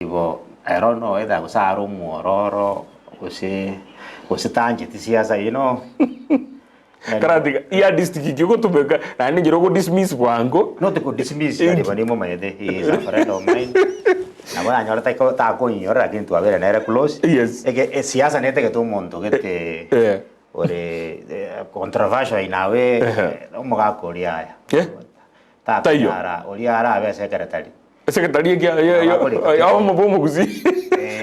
ibo no either gusaro muororo tanjeti siasa Karatika ya district yoko tubeka na ngiro ko dismiss wango not ko dismiss ya bani mo maede is a friend of mine na bana nyora ta ko nyora kintu avere na era close yes e siasa nete ke to mondo que te ore controversial inawe mo ga koria ta ara oriara ave secretary ya mo bomo kuzi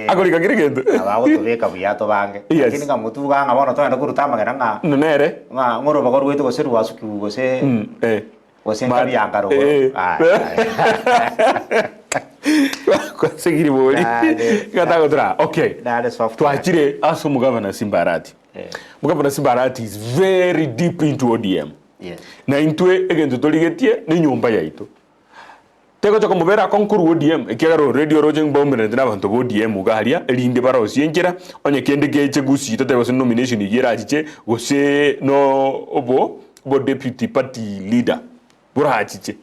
akori kagire gendo abago tubeka buyato bange lakini nga mutu ga ngabona to enda kuruta magana nga nere nga ngoro bagoro wetu goseru wasuku gose gose ngabi yangaro kwa segiri boli gata godra okay that is soft to achire aso mugavana Simbarati mugavana Simbarati is very deep into ODM yes na intwe egento toligetie ni nyumba yaito tego choko mubera konkuru ODM ekegaro radio rojeng bomene ndina bantu ODM ugaharia elinde bara osienjera onye kende geche gusi tete was nomination yera achiche gose no obo deputy party leader bura achiche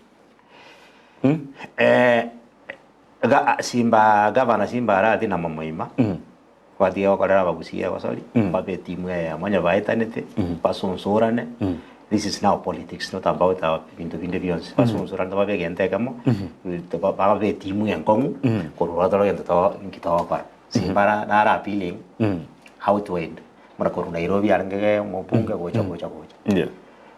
gavana Simbarati na mamoima kwatia okorera bagusia basori babe timu ya mwanya baetanete basunsurane. This is now politics, not about our individuals. Pasunsuran to babe gente kamo to babe timu yang kongu kororo yang to kita par Simbara nara appealing how to end mara koru Nairobi arenge mo punga gocha yeah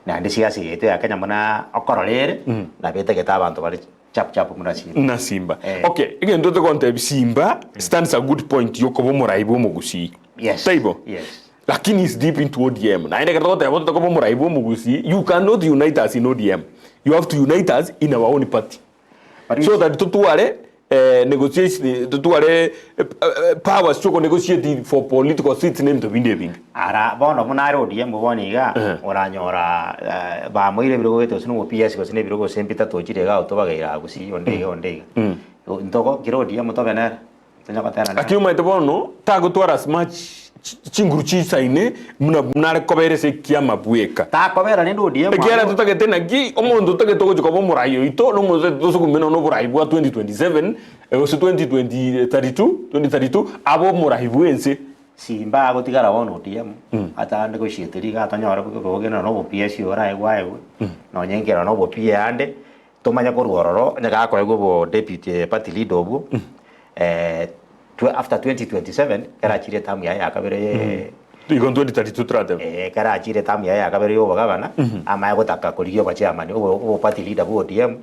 na ndisia si ete akanya mana okorolere na bete ke tabantu bali chap mura Simba okay again to conte Simba stands a good point yokobo muraibo mugusi yes taibo yes lakini is deep into ODM na ina katoto yaboto ko muraibo mugusi you cannot unite us in ODM you have to unite us in our own party so that tutuare negotiation tutuare powers to negotiate for political seats name to bindebing ara bono munare ODM boniga oranyora ba moire biro goto sino PS ko sine biro go sempita tojire ga to bagaira gusi onde ntoko kiro ODM to bener tanya patana akiuma itobono tago to as much chinguruchi saine muna kobere se kiama bueka ta kobera ni ODM ekera tutagete na gi omondo tutagete ko jokobo murayo ito no mo zo kumena no buraibu 2027 ose 2032 abo murahibu ense Simba gotigara wono ODM ata ande ko shitiri ga tanyora ko gena no PS ora egwae no nyengera no bo pia ande tomanya ko rororo nyaga ko ego deputy party leader obo after 2027 kara chire tamu ya kabere ikon 2032 trate kara chire tamu ya kabere yo bagabana ama yago taka koligyo bachi amani o party leader bo ODM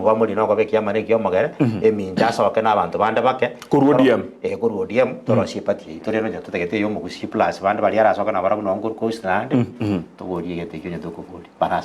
bamuri no kobe kiamane kyo magere eminja so kana abantu bande bake kuru ODM toro si party tore no jato tegete yo mugusi plus bande bali ara so kana bara no ngor coast na to bodi gete kyo nyato ko bodi para